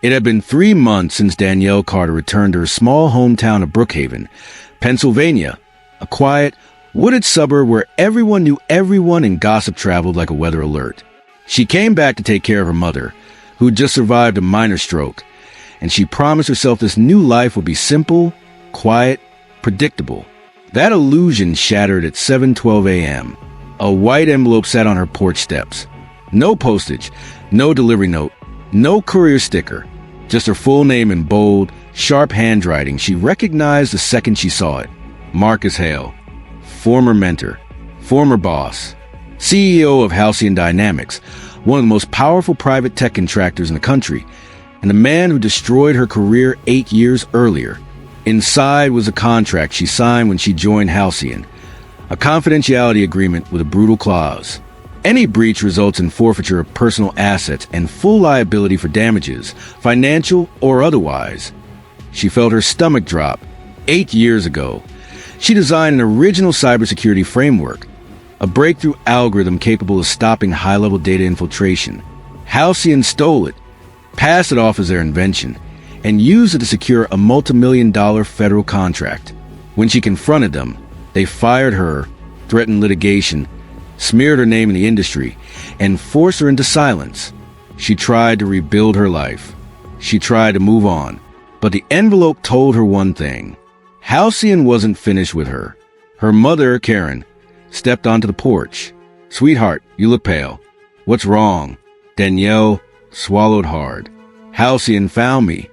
It had been 3 months since Danielle Carter returned to her small hometown of Brookhaven, Pennsylvania, a quiet, wooded suburb where everyone knew everyone and gossip traveled like a weather alert. She came back to take care of her mother, who had just survived a minor stroke, and she promised herself this new life would be simple, quiet, predictable. That illusion shattered at 7:12 a.m. A white envelope sat on her porch steps. No postage, no delivery note, no courier sticker, just her full name in bold, sharp handwriting she recognized the second she saw it. Marcus Hale, former mentor, former boss, CEO of Halcyon Dynamics, one of the most powerful private tech contractors in the country, and the man who destroyed her career 8 years earlier. Inside was a contract she signed when she joined Halcyon, a confidentiality agreement with a brutal clause. Any breach results in forfeiture of personal assets and full liability for damages, financial or otherwise. She felt her stomach drop. 8 years ago, she designed an original cybersecurity framework, a breakthrough algorithm capable of stopping high-level data infiltration. Halcyon stole it, passed it off as their invention, and used it to secure a multi-million-dollar federal contract. When she confronted them, they fired her, threatened litigation, smeared her name in the industry, and forced her into silence. She tried to rebuild her life. She tried to move on. But the envelope told her one thing. Halcyon wasn't finished with her. Her mother, Karen, stepped onto the porch. "Sweetheart, you look pale. What's wrong?" Danielle swallowed hard. "Halcyon found me."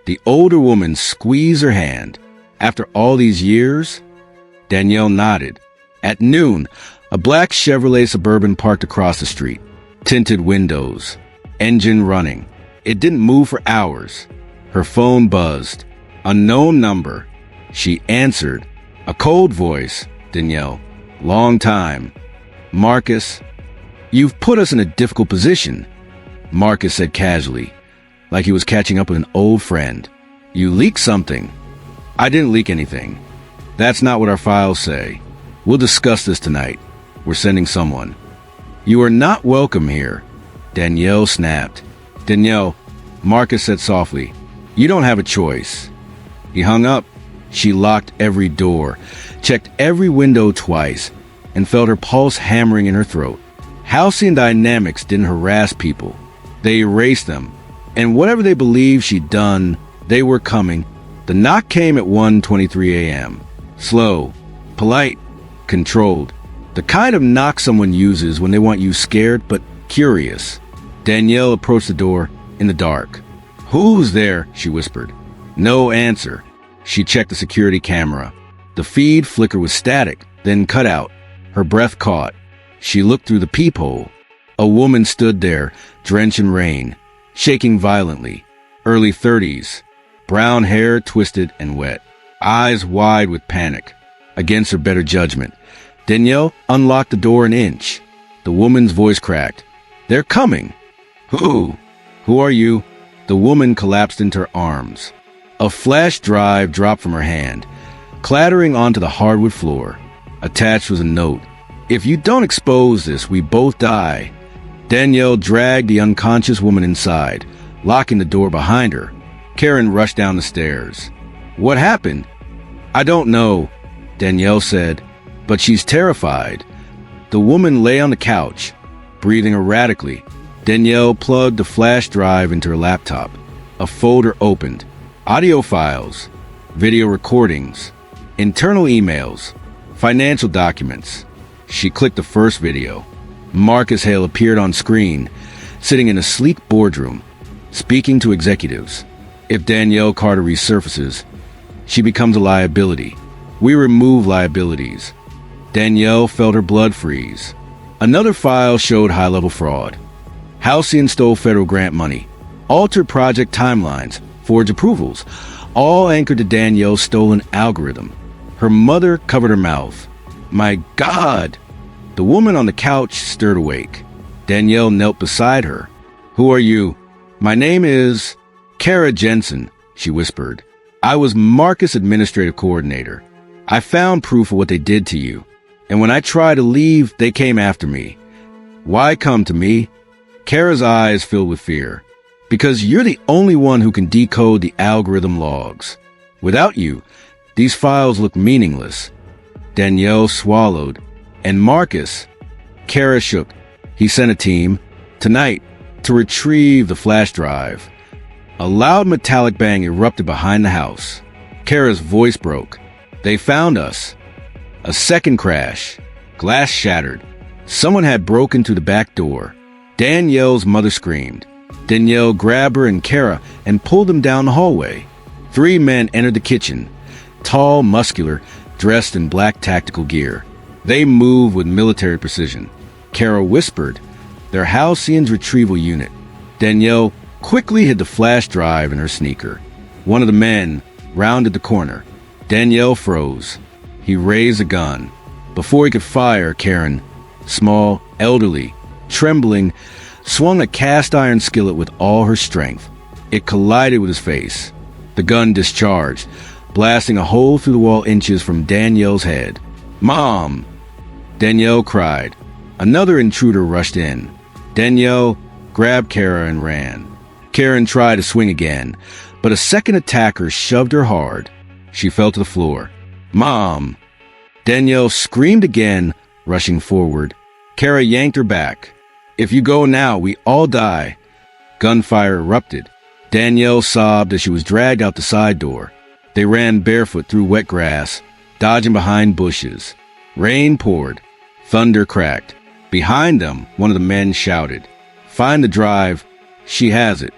The older woman squeezed her hand. "After all these years?" Danielle nodded. At noon, a black Chevrolet Suburban parked across the street. Tinted windows. Engine running. It didn't move for hours. Her phone buzzed. Unknown number. She answered. A cold voice. "Danielle. Long time." "Marcus." "You've put us in a difficult position," Marcus said casually, like he was catching up with an old friend. "You leaked something." "I didn't leak anything. That's not what our files say. We'll discuss this tonight. We're sending someone." "You are not welcome here," Danielle snapped. "Danielle," Marcus said softly, "you don't have a choice." He hung up. She locked every door, checked every window twice, and felt her pulse hammering in her throat. Halcyon Dynamics didn't harass people. They erased them. And whatever they believed she'd done, they were coming. The knock came at 1:23 a.m. Slow, polite, controlled. The kind of knock someone uses when they want you scared but curious. Danielle approached the door in the dark. "Who's there?" she whispered. No answer. She checked the security camera. The feed flickered with static, then cut out. Her breath caught. She looked through the peephole. A woman stood there, drenched in rain, shaking violently. Early 30s. Brown hair twisted and wet. Eyes wide with panic. Against her better judgment, Danielle unlocked the door an inch. The woman's voice cracked. "They're coming." "Who? Who are you?" The woman collapsed into her arms. A flash drive dropped from her hand, clattering onto the hardwood floor. Attached was a note. "If you don't expose this, we both die." Danielle dragged the unconscious woman inside, locking the door behind her. Karen rushed down the stairs. "What happened?" "I don't know," Danielle said, "but she's terrified." The woman lay on the couch, breathing erratically. Danielle plugged the flash drive into her laptop. A folder opened. Audio files, video recordings, internal emails, financial documents. She clicked the first video. Marcus Hale appeared on screen, sitting in a sleek boardroom, speaking to executives. If Danielle Carter resurfaces, she becomes a liability. We remove liabilities. Danielle felt her blood freeze. Another file showed high-level fraud. Halcyon stole federal grant money, altered project timelines, forged approvals, all anchored to Danielle's stolen algorithm. Her mother covered her mouth. "My God!" The woman on the couch stirred awake. Danielle knelt beside her. "Who are you?" "My name is Kara Jensen," she whispered. "I was Marcus' administrative coordinator. I found proof of what they did to you. And when I tried to leave, they came after me." "Why come to me?" Kara's eyes filled with fear. Because you're the only one who can decode the algorithm logs. Without you, these files look meaningless. Danielle swallowed. And Marcus, Kara shook. He sent a team, tonight, to retrieve the flash drive. A loud metallic bang erupted behind the house. Kara's voice broke. They found us. A second crash. Glass shattered. Someone had broken through the back door. Danielle's mother screamed. Danielle grabbed her and Kara and pulled them down the hallway. 3 men entered the kitchen. Tall, muscular, dressed in black tactical gear. They moved with military precision. Kara whispered, "They're Halcyon's retrieval unit." Danielle quickly hid the flash drive in her sneaker. One of the men rounded the corner. Danielle froze. He raised a gun. Before he could fire, Karen, small, elderly, trembling, swung a cast-iron skillet with all her strength. It collided with his face. The gun discharged, blasting a hole through the wall inches from Danielle's head. "Mom!" Danielle cried. Another intruder rushed in. Danielle grabbed Kara and ran. Karen tried to swing again, but a second attacker shoved her hard. She fell to the floor. "Mom!" Danielle screamed again, rushing forward. Kara yanked her back. "If you go now, we all die." Gunfire erupted. Danielle sobbed as she was dragged out the side door. They ran barefoot through wet grass, dodging behind bushes. Rain poured. Thunder cracked. Behind them, one of the men shouted, "Find the drive. She has it."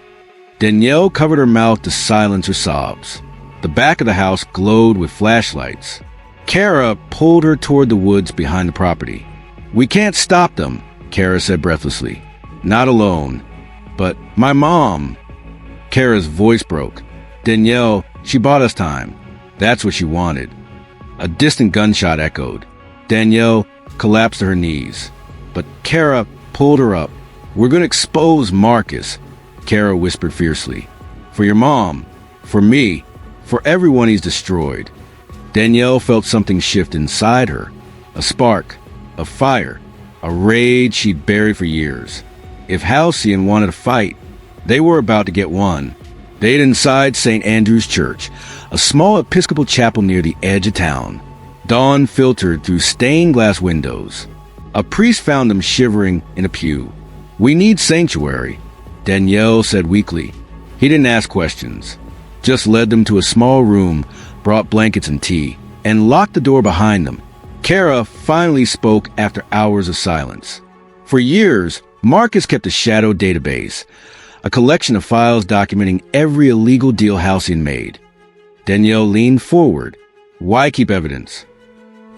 Danielle covered her mouth to silence her sobs. The back of the house glowed with flashlights. Kara pulled her toward the woods behind the property. "We can't stop them," Kara said breathlessly. "Not alone." "But my mom." Kara's voice broke. "Danielle, she bought us time. That's what she wanted." A distant gunshot echoed. Danielle collapsed to her knees. But Kara pulled her up. "We're going to expose Marcus," Kara whispered fiercely. "For your mom, for me, for everyone he's destroyed." Danielle felt something shift inside her. A spark, a fire, a rage she'd buried for years. If Halcyon wanted a fight, they were about to get one. They'd inside St. Andrew's Church, a small Episcopal chapel near the edge of town. Dawn filtered through stained glass windows. A priest found them shivering in a pew. "We need sanctuary," Danielle said weakly. He didn't ask questions, just led them to a small room, brought blankets and tea, and locked the door behind them. Kara finally spoke after hours of silence. For years, Marcus kept a shadow database, a collection of files documenting every illegal deal Halcyon made. Danielle leaned forward. "Why keep evidence?"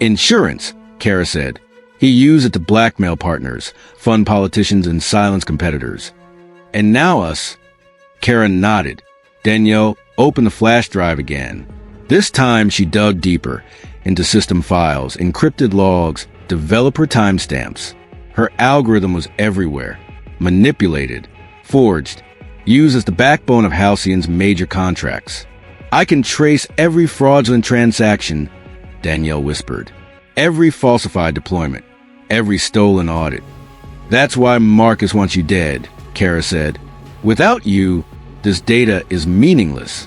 "Insurance," Kara said. "He used it to blackmail partners, fund politicians, and silence competitors. And now us." Kara nodded. Danielle opened the flash drive again. This time she dug deeper into system files, encrypted logs, developer timestamps. Her algorithm was everywhere, manipulated, forged, used as the backbone of Halcyon's major contracts. "I can trace every fraudulent transaction," Danielle whispered. "Every falsified deployment, every stolen audit. That's why Marcus wants you dead," Kara said. "Without you, this data is meaningless."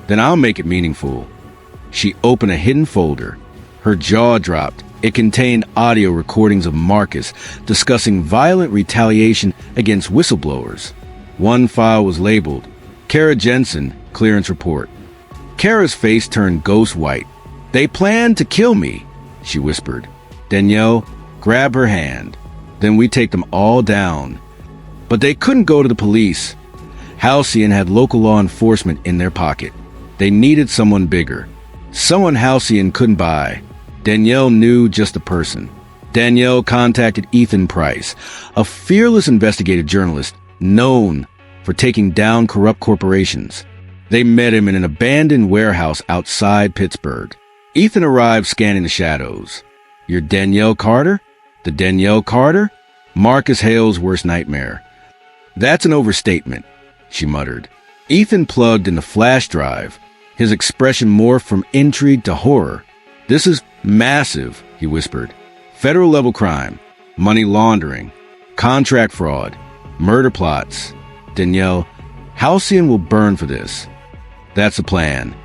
"Then I'll make it meaningful." She opened a hidden folder. Her jaw dropped. It contained audio recordings of Marcus discussing violent retaliation against whistleblowers. One file was labeled, "Kara Jensen, Clearance Report." Kara's face turned ghost white. "They planned to kill me," she whispered. Danielle grabbed her hand. "Then we take them all down." But they couldn't go to the police. Halcyon had local law enforcement in their pocket. They needed someone bigger. Someone Halcyon couldn't buy. Danielle knew just the person. Danielle contacted Ethan Price, a fearless investigative journalist known for taking down corrupt corporations. They met him in an abandoned warehouse outside Pittsburgh. Ethan arrived scanning the shadows. "You're Danielle Carter? The Danielle Carter? Marcus Hale's worst nightmare." "That's an overstatement," she muttered. Ethan plugged in the flash drive. His expression morphed from intrigue to horror. "This is massive," he whispered. "Federal-level crime, money laundering, contract fraud, murder plots." Danielle, Halcyon will burn for this. That's the plan.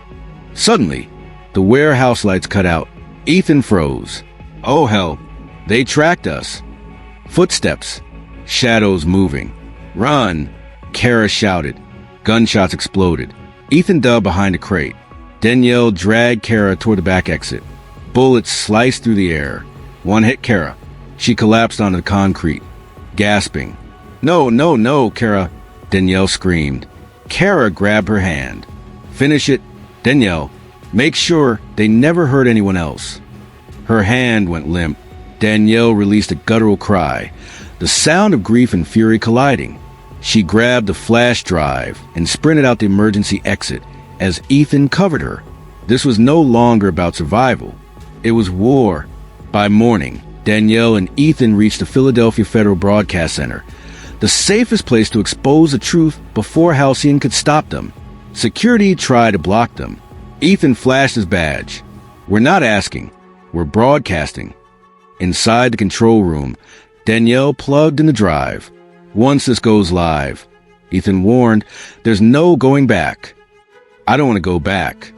Suddenly, the warehouse lights cut out. Ethan froze. Oh hell, they tracked us. Footsteps, shadows moving. Run, Kara shouted. Gunshots exploded. Ethan dug behind a crate. Danielle dragged Kara toward the back exit. Bullets sliced through the air. One hit Kara. She collapsed onto the concrete, gasping. No, no, no, Kara, Danielle screamed. Kara grabbed her hand. Finish it, Danielle. Make sure they never hurt anyone else. Her hand went limp. Danielle released a guttural cry, the sound of grief and fury colliding. She grabbed the flash drive and sprinted out the emergency exit as Ethan covered her. This was no longer about survival. It was war. By morning, Danielle and Ethan reached the Philadelphia Federal Broadcast Center, the safest place to expose the truth before Halcyon could stop them. Security tried to block them. Ethan flashed his badge. We're not asking. We're broadcasting. Inside the control room, Danielle plugged in the drive. Once this goes live, Ethan warned, there's no going back. I don't want to go back.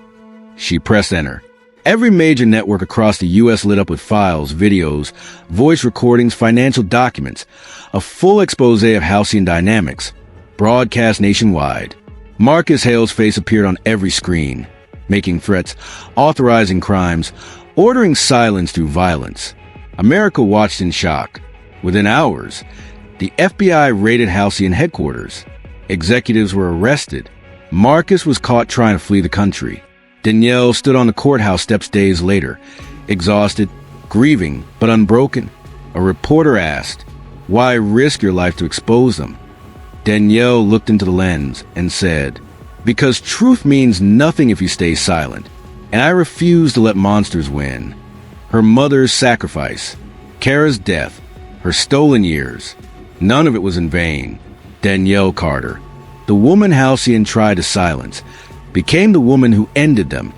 She pressed enter. Every major network across the U.S. lit up with files, videos, voice recordings, financial documents, a full expose of Halcyon dynamics, broadcast nationwide. Marcus Hale's face appeared on every screen, making threats, authorizing crimes, ordering silence through violence. America watched in shock. Within hours, the FBI raided Halcyon headquarters. Executives were arrested. Marcus was caught trying to flee the country. Danielle stood on the courthouse steps days later, exhausted, grieving, but unbroken. A reporter asked, "Why risk your life to expose them?" Danielle looked into the lens and said, "Because truth means nothing if you stay silent, and I refuse to let monsters win." Her mother's sacrifice, Kara's death, her stolen years, none of it was in vain. Danielle Carter, the woman Halcyon tried to silence, became the woman who ended them